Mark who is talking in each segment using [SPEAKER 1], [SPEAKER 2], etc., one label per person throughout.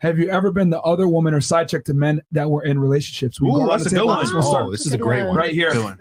[SPEAKER 1] Have you ever been the other woman or side chick to men that were in relationships?
[SPEAKER 2] Ooh, that's a good one.
[SPEAKER 3] Oh, this is a great one.
[SPEAKER 1] Right here.
[SPEAKER 4] No.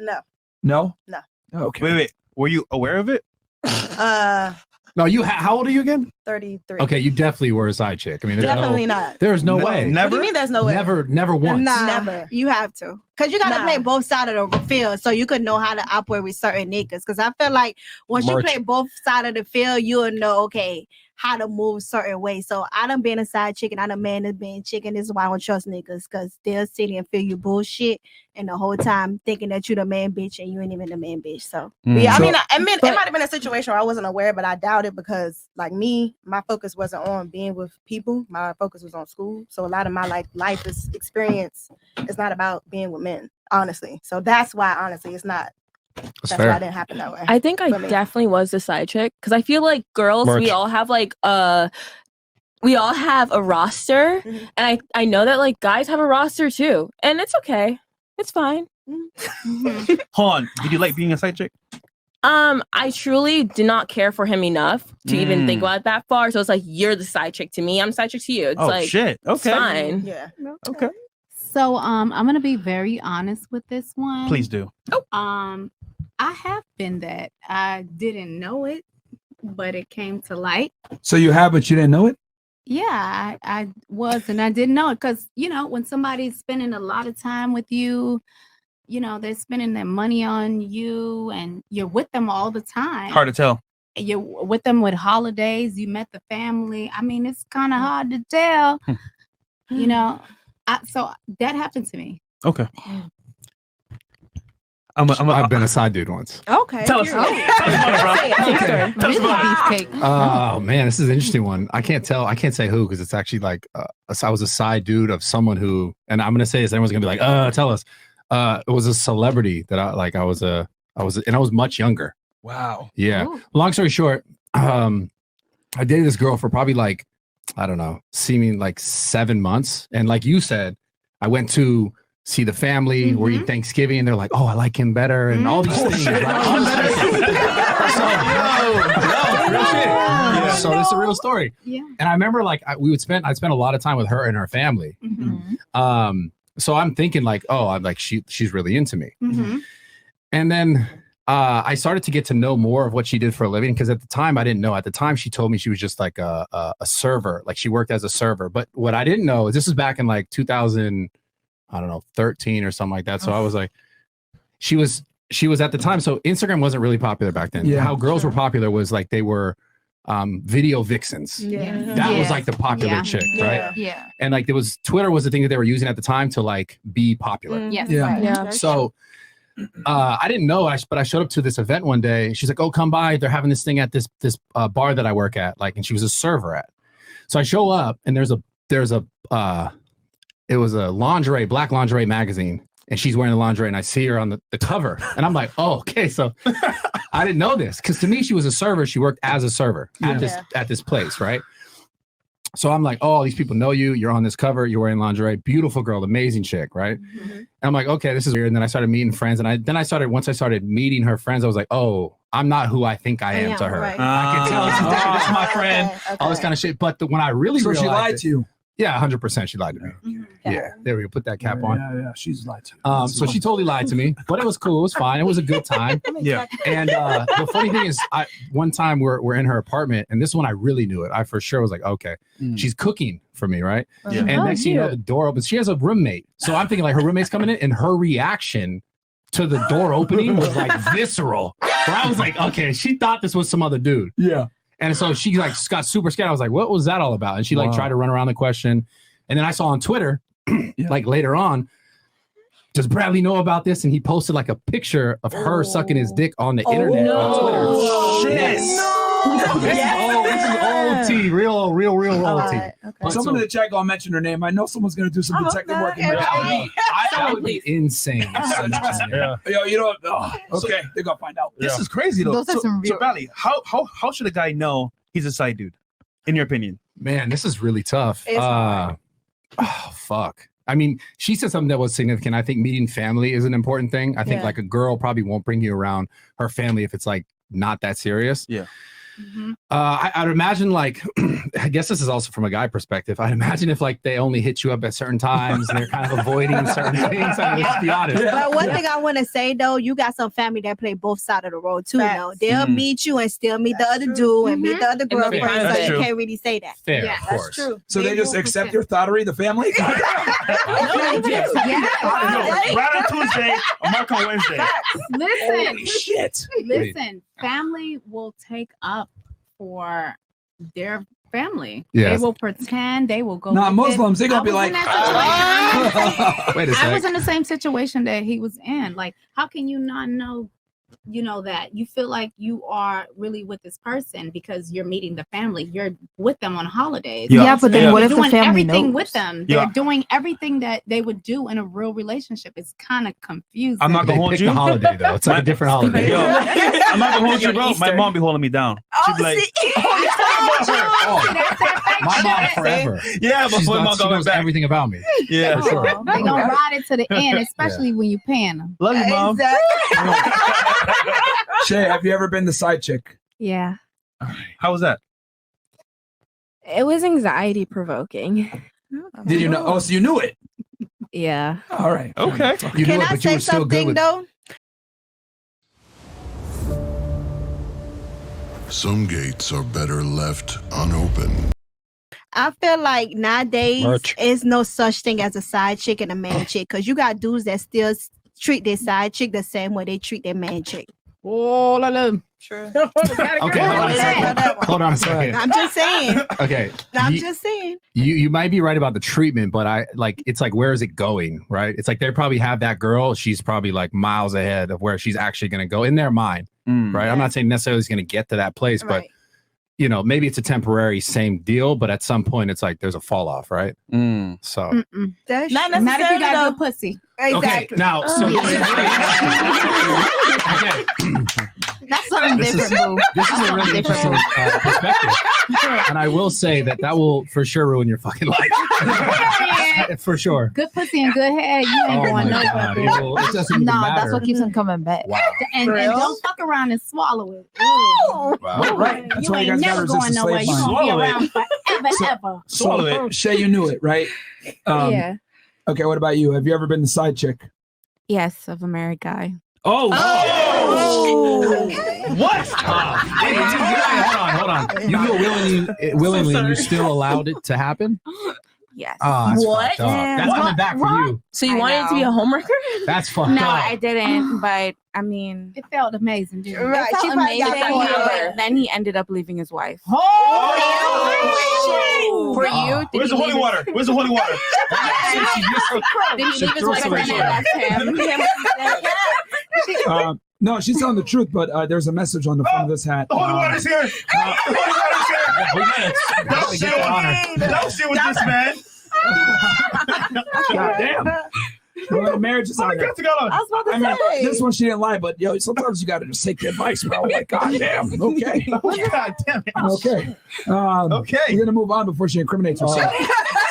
[SPEAKER 1] No?
[SPEAKER 4] No.
[SPEAKER 1] Oh, okay.
[SPEAKER 2] Wait. Were you aware of it?
[SPEAKER 3] No, you. How old are you again?
[SPEAKER 4] 33.
[SPEAKER 3] Okay, you definitely were a side chick. I mean,
[SPEAKER 4] Definitely not.
[SPEAKER 3] There's no way.
[SPEAKER 4] What do you mean there's no way?
[SPEAKER 3] Never once.
[SPEAKER 5] Nah,
[SPEAKER 4] Never.
[SPEAKER 5] you have to. Because you got to play both sides of the field so you could know how to operate with certain niggas. Because I feel like once you play both sides of the field, you'll know, okay, how to move certain ways. So I done been a side chick and I done man is being chicken. This is why I don't trust niggas. Because they'll sit and feel you bullshit and the whole time thinking that you the man bitch and you ain't even the man bitch. So
[SPEAKER 4] yeah, I mean, it might have been a situation where I wasn't aware, but I doubt it because like me, my focus wasn't on being with people. My focus was on school. So a lot of my life experience is not about being with men, honestly. So that's why, honestly, it's not. That's why it didn't happen that way.
[SPEAKER 6] I think I definitely was the side chick because I feel like girls, we all have like we all have a roster, and I know that like guys have a roster too, and it's okay, it's fine.
[SPEAKER 2] Hold on, did you like being a side chick?
[SPEAKER 6] I truly did not care for him enough to even think about it that far. So it's like you're the side chick to me, I'm side chick to you. It's like
[SPEAKER 2] shit. Okay,
[SPEAKER 6] it's fine.
[SPEAKER 4] Yeah.
[SPEAKER 2] Okay.
[SPEAKER 7] So I'm gonna be very honest with this one.
[SPEAKER 2] Please do.
[SPEAKER 7] I have been that. I didn't know it, but it came to light.
[SPEAKER 1] So you have, but you didn't know it?
[SPEAKER 7] Yeah, I was, and I didn't know it because, you know, when somebody's spending a lot of time with you, you know, they're spending their money on you and you're with them all the time.
[SPEAKER 2] Hard to tell.
[SPEAKER 7] You're with them with holidays. You met the family. I mean, it's kind of hard to tell, you know. So that happened to me.
[SPEAKER 2] Okay.
[SPEAKER 3] I've been a side dude once.
[SPEAKER 4] Okay.
[SPEAKER 2] Tell us.
[SPEAKER 3] Oh man, this is an interesting one. I can't say who because it's actually like I was a side dude of someone who, and I'm gonna say this. Everyone's gonna be like, tell us. It was a celebrity that I was much younger.
[SPEAKER 1] Wow.
[SPEAKER 3] Yeah. Ooh. Long story short, I dated this girl for probably like, I don't know, seeming like 7 months, and like you said, I went to see the family, we're eating Thanksgiving, and they're like, oh, I like him better, and all these things. So this is a real story. Yeah. And I remember like I'd spend a lot of time with her and her family. So I'm thinking like, oh, I'm like she's really into me. And then I started to get to know more of what she did for a living because at the time I didn't know. At the time she told me she was just like a server, like she worked as a server. But what I didn't know is this was back in like 2000. I don't know, 13 or something like that. So I was like, she was at the time. So Instagram wasn't really popular back then. Yeah, how girls were popular was like they were video vixens. That was like the popular chick, right? Yeah. And like Twitter was the thing that they were using at the time to like be popular. So I didn't know, but I showed up to this event one day. She's like, oh, come by. They're having this thing at this bar that I work at. Like, and she was a server at. So I show up and it was a black lingerie magazine, and she's wearing the lingerie, and I see her on the cover, and I'm like, oh, okay. So I didn't know this because to me, she was a server. She worked as a server at this place, right? So I'm like, oh, these people know you. You're on this cover. You're wearing lingerie. Beautiful girl, amazing chick, right? And I'm like, okay, this is weird. And then I started meeting friends, and once I started meeting her friends, I was like, oh, I'm not who I think I am to her. Right. I can tell this is my friend. All this kind of shit. But when I really realized,
[SPEAKER 1] she lied to you.
[SPEAKER 3] Yeah, 100%. She lied to me. Yeah, there we go. Put that cap on.
[SPEAKER 1] Yeah, she's lied to me.
[SPEAKER 3] So she totally lied to me, but it was cool. It was fine. It was a good time. Yeah. And the funny thing is, one time we're in her apartment, and this one I really knew it. I for sure was like, okay, she's cooking for me, right? Yeah. And next thing you know, the door opens. She has a roommate, so I'm thinking like her roommate's coming in, and her reaction to the door opening was like visceral. Where I was like, okay, she thought this was some other dude. Yeah. And so she like got super scared. I was like, what was that all about? And she like tried to run around the question. And then I saw on Twitter, like later on, does Bradley know about this? And he posted like a picture of her sucking his dick on the internet on Twitter. Shit. This is old tea, real old tea.
[SPEAKER 1] Okay. Someone in the chat gonna mention her name. I know someone's gonna do some detective work.
[SPEAKER 3] That would be insane.
[SPEAKER 1] Yo, you know, okay, they're gonna find out.
[SPEAKER 2] This is crazy though. So Bradley, how should a guy know he's a side dude, in your opinion?
[SPEAKER 3] Man, this is really tough. Oh fuck. I mean, she said something that was significant. I think meeting family is an important thing. I think like a girl probably won't bring you around her family if it's like not that serious. Yeah. I'd imagine like, I guess this is also from a guy perspective. I'd imagine if like they only hit you up at certain times and they're kind of avoiding certain things. I mean, let's be honest.
[SPEAKER 5] But one thing I want to say though, you got some family that play both sides of the road too. Though they'll meet you and still meet the other dude and meet the other girlfriend, so you can't really say that.
[SPEAKER 3] Fair,
[SPEAKER 5] yeah,
[SPEAKER 3] of course.
[SPEAKER 4] That's true.
[SPEAKER 1] So they just accept your thottery, the family?
[SPEAKER 2] Right on Tuesday, Mark on Wednesday.
[SPEAKER 7] Listen,
[SPEAKER 1] Holy shit.
[SPEAKER 7] listen. Family will take up for their family.
[SPEAKER 3] Yes.
[SPEAKER 7] They will pretend. They will go.
[SPEAKER 1] Nah,
[SPEAKER 7] with
[SPEAKER 1] Muslims, they
[SPEAKER 7] it.
[SPEAKER 1] gonna
[SPEAKER 7] I
[SPEAKER 1] be
[SPEAKER 7] was
[SPEAKER 1] like,
[SPEAKER 7] in that
[SPEAKER 3] Wait a
[SPEAKER 7] I was
[SPEAKER 3] sec.
[SPEAKER 7] in the same situation that he was in. Like, how can you not know, that you feel like you are really with this person because you're meeting the family. You're with them on holidays.
[SPEAKER 2] Yeah.
[SPEAKER 8] Yeah, but then what
[SPEAKER 7] You're
[SPEAKER 8] if the
[SPEAKER 7] doing
[SPEAKER 8] family
[SPEAKER 7] everything
[SPEAKER 8] knows?
[SPEAKER 7] with them.
[SPEAKER 2] Yeah.
[SPEAKER 7] They're doing everything that they would do in a real relationship. It's kind of confusing.
[SPEAKER 2] I'm not
[SPEAKER 3] They
[SPEAKER 2] gonna hold
[SPEAKER 3] picked
[SPEAKER 2] you.
[SPEAKER 3] the holiday though. It's like a different holiday.
[SPEAKER 2] Yo, I'm not gonna hold you, bro.
[SPEAKER 6] Easter.
[SPEAKER 2] My mom be holding me down. She'd be like,
[SPEAKER 3] My mom forever.
[SPEAKER 2] yeah, but
[SPEAKER 3] She
[SPEAKER 2] my mom going
[SPEAKER 3] knows
[SPEAKER 2] back.
[SPEAKER 3] everything about me.
[SPEAKER 2] Yeah,
[SPEAKER 3] For sure.
[SPEAKER 7] They're gonna ride it to the end, especially when you're paying them.
[SPEAKER 2] love you, mom.
[SPEAKER 1] Shay, have you ever been the side chick?
[SPEAKER 8] Yeah.
[SPEAKER 2] How was that?
[SPEAKER 6] It was anxiety provoking.
[SPEAKER 1] Did you know? Oh, so you knew it.
[SPEAKER 8] Yeah.
[SPEAKER 1] All right.
[SPEAKER 2] Okay.
[SPEAKER 3] You
[SPEAKER 4] Can
[SPEAKER 3] knew it,
[SPEAKER 4] I
[SPEAKER 3] but you
[SPEAKER 4] say
[SPEAKER 3] were still good
[SPEAKER 4] something
[SPEAKER 3] with
[SPEAKER 4] though?
[SPEAKER 9] Some gates are better left unopened.
[SPEAKER 5] I feel like nowadays
[SPEAKER 10] Merch.
[SPEAKER 5] is no such thing as a side chick and a main chick, because you got dudes that still treat their side chick the same way they treat their main chick.
[SPEAKER 7] Oh, la, la.
[SPEAKER 4] True.
[SPEAKER 3] Okay, hold on a second. Hold on a second.
[SPEAKER 5] I'm just saying.
[SPEAKER 3] Okay.
[SPEAKER 5] I'm
[SPEAKER 3] you,
[SPEAKER 5] just saying.
[SPEAKER 3] you might be right about the treatment, but it's like, where is it going? Right? It's like they probably have that girl. She's probably like miles ahead of where she's actually going to go in their mind. Right? I'm not saying necessarily it's going to get to that place, but maybe it's a temporary same deal, but at some point it's like there's a fall off, right? So
[SPEAKER 4] That's
[SPEAKER 5] Not
[SPEAKER 4] true.
[SPEAKER 7] Not if you got
[SPEAKER 5] though.
[SPEAKER 7] good pussy.
[SPEAKER 5] Exactly.
[SPEAKER 3] okay, now okay.
[SPEAKER 7] That's something
[SPEAKER 3] This is-
[SPEAKER 7] different, boo.
[SPEAKER 3] This is a really interesting perspective, and I will say that will for sure ruin your fucking life. For sure.
[SPEAKER 7] Good pussy and good head. You ain't
[SPEAKER 3] Oh my
[SPEAKER 7] going nowhere,
[SPEAKER 3] God,
[SPEAKER 7] boo.
[SPEAKER 3] it doesn't even
[SPEAKER 8] No,
[SPEAKER 3] matter.
[SPEAKER 8] that's what keeps him coming back.
[SPEAKER 3] Wow.
[SPEAKER 7] And don't fuck around and swallow it. Ooh.
[SPEAKER 3] Wow.
[SPEAKER 1] Right. That's
[SPEAKER 7] You
[SPEAKER 1] why you
[SPEAKER 7] ain't
[SPEAKER 1] guys
[SPEAKER 7] never
[SPEAKER 1] gotta resist
[SPEAKER 7] going
[SPEAKER 1] the
[SPEAKER 7] nowhere.
[SPEAKER 1] slave
[SPEAKER 7] You
[SPEAKER 1] mind.
[SPEAKER 7] gonna be
[SPEAKER 2] Swallow it.
[SPEAKER 7] around forever, ever.
[SPEAKER 2] Swallow it.
[SPEAKER 1] Shay, you knew it, right?
[SPEAKER 8] Yeah.
[SPEAKER 1] Okay, what about you? Have you ever been the side chick?
[SPEAKER 8] Yes, of a married guy.
[SPEAKER 2] Oh. What?
[SPEAKER 3] Hold on. You feel willingly, and you still allowed it to happen?
[SPEAKER 8] Yes.
[SPEAKER 3] Oh, that's
[SPEAKER 6] What?
[SPEAKER 3] fucked up. That's coming back for you.
[SPEAKER 6] So you
[SPEAKER 8] I
[SPEAKER 6] wanted it to be
[SPEAKER 8] know.
[SPEAKER 6] a homewrecker?
[SPEAKER 3] That's fucked
[SPEAKER 8] No,
[SPEAKER 3] up.
[SPEAKER 8] I didn't. But I mean,
[SPEAKER 7] It felt amazing, didn't it?
[SPEAKER 4] Right.
[SPEAKER 8] it felt
[SPEAKER 4] She probably got
[SPEAKER 8] amazing.
[SPEAKER 4] that
[SPEAKER 8] But then he ended up leaving his wife.
[SPEAKER 7] Oh,
[SPEAKER 8] For you, did
[SPEAKER 2] Where's
[SPEAKER 8] he
[SPEAKER 2] the holy
[SPEAKER 8] leave
[SPEAKER 2] water? Where's the holy water?
[SPEAKER 8] Did he leave his
[SPEAKER 3] throw
[SPEAKER 8] wife
[SPEAKER 3] some
[SPEAKER 8] and
[SPEAKER 3] shit.
[SPEAKER 8] left him?
[SPEAKER 1] No, she's telling the truth, but there's a message on the front of this hat.
[SPEAKER 2] The holy water's here. The holy water's here. Don't
[SPEAKER 3] Get
[SPEAKER 2] shit
[SPEAKER 3] the honor.
[SPEAKER 2] with this man.
[SPEAKER 1] God damn. Well, marriage is out here.
[SPEAKER 2] Get together.
[SPEAKER 4] I was about to
[SPEAKER 1] I mean,
[SPEAKER 4] say.
[SPEAKER 1] this one she didn't lie, but sometimes you got to just take the advice, bro. Like, God damn. Okay.
[SPEAKER 2] God damn it.
[SPEAKER 1] Okay.
[SPEAKER 2] Okay.
[SPEAKER 1] We're gonna move on before she incriminates herself.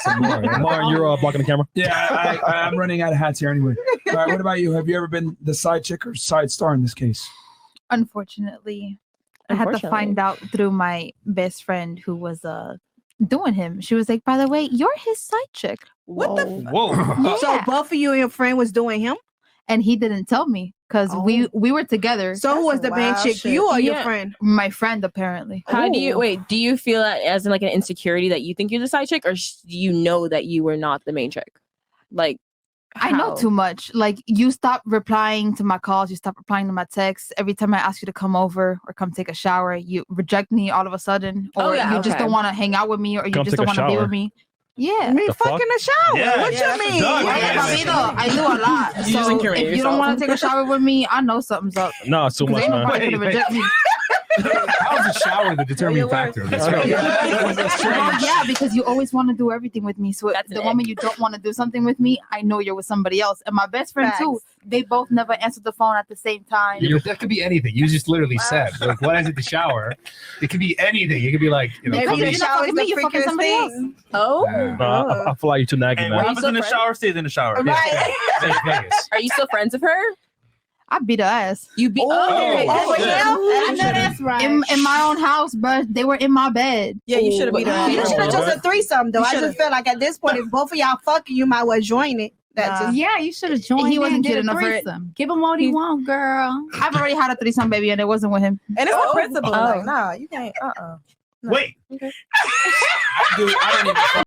[SPEAKER 3] Some more, right?
[SPEAKER 10] Lauren, you're blocking the camera.
[SPEAKER 1] Yeah, I'm running out of hats here anyway. All right, what about you? Have you ever been the side chick or side star in this case?
[SPEAKER 8] Unfortunately, I had to find out through my best friend who was doing him. She was like, "By the way, you're his side chick."
[SPEAKER 4] What the?
[SPEAKER 2] Whoa.
[SPEAKER 8] Yeah.
[SPEAKER 5] So both of you and your friend was doing him.
[SPEAKER 8] And he didn't tell me because we were together.
[SPEAKER 5] So who was the main
[SPEAKER 4] wild
[SPEAKER 5] chick?
[SPEAKER 4] shit.
[SPEAKER 5] You or your
[SPEAKER 6] Yeah.
[SPEAKER 5] friend?
[SPEAKER 8] My friend apparently.
[SPEAKER 6] How do you wait? Do you feel that as in like an insecurity that you think you're the side chick, or do you know that you were not the main chick? Like,
[SPEAKER 8] I know
[SPEAKER 6] how?
[SPEAKER 8] too much. Like you stop replying to my calls, you stop replying to my texts. Every time I ask you to come over or come take a shower, you reject me all of a sudden, or
[SPEAKER 6] Oh, yeah,
[SPEAKER 8] you just
[SPEAKER 6] okay.
[SPEAKER 8] don't want to hang out with me, or you
[SPEAKER 10] Come
[SPEAKER 8] just
[SPEAKER 10] take
[SPEAKER 8] don't
[SPEAKER 10] a
[SPEAKER 8] want to be
[SPEAKER 10] shower.
[SPEAKER 8] with me. Yeah.
[SPEAKER 4] Me
[SPEAKER 10] The
[SPEAKER 4] fuck
[SPEAKER 10] fuck?
[SPEAKER 4] in the shower.
[SPEAKER 2] Yeah,
[SPEAKER 4] What
[SPEAKER 2] yeah,
[SPEAKER 4] you mean?
[SPEAKER 2] dog,
[SPEAKER 8] Yeah,
[SPEAKER 2] man.
[SPEAKER 8] Papito, I do a lot.
[SPEAKER 6] You just
[SPEAKER 8] So
[SPEAKER 6] incriminate
[SPEAKER 8] if you don't
[SPEAKER 6] yourself.
[SPEAKER 8] want to take a shower with me, I know something's up.
[SPEAKER 10] No, it's too
[SPEAKER 8] 'Cause
[SPEAKER 10] much,
[SPEAKER 8] ain't
[SPEAKER 10] man.
[SPEAKER 8] nobody gonna
[SPEAKER 3] Wait.
[SPEAKER 8] reject me.
[SPEAKER 3] How is the shower the determining factor of this?
[SPEAKER 8] Yeah, because you always want to do everything with me. So
[SPEAKER 6] That's
[SPEAKER 8] the
[SPEAKER 6] it.
[SPEAKER 8] moment you don't want to do something with me, I know you're with somebody else. And my best friend too, they both never answered the phone at the same time.
[SPEAKER 3] Yeah, but that could be anything. You just literally said, like, what is it? The shower. It could be anything. It could be like,
[SPEAKER 8] Maybe
[SPEAKER 3] come
[SPEAKER 8] you're
[SPEAKER 3] in-
[SPEAKER 8] not fucking me, you're fucking somebody else.
[SPEAKER 6] Oh,
[SPEAKER 3] Yeah.
[SPEAKER 10] No, I feel like you're too nagging,
[SPEAKER 2] Hey, what
[SPEAKER 10] man.
[SPEAKER 2] happens in the shower stays in the shower.
[SPEAKER 3] Vegas.
[SPEAKER 6] are you still friends with her?
[SPEAKER 8] I beat her ass.
[SPEAKER 7] You beat.
[SPEAKER 5] I know that's right.
[SPEAKER 8] In my own house, but they were in my bed.
[SPEAKER 4] Yeah, you should have beat her ass.
[SPEAKER 5] You should have just a threesome though. I just feel like at this point, if both of y'all fucking, you might well join it.
[SPEAKER 8] Yeah, you should have joined.
[SPEAKER 7] He wasn't cute
[SPEAKER 8] enough
[SPEAKER 7] for it.
[SPEAKER 8] Give him what he want, girl. I've already had a threesome, baby, and it wasn't with him.
[SPEAKER 4] And it's a principle. Like, nah, you can't.
[SPEAKER 2] Wait.
[SPEAKER 1] Dude, I don't even.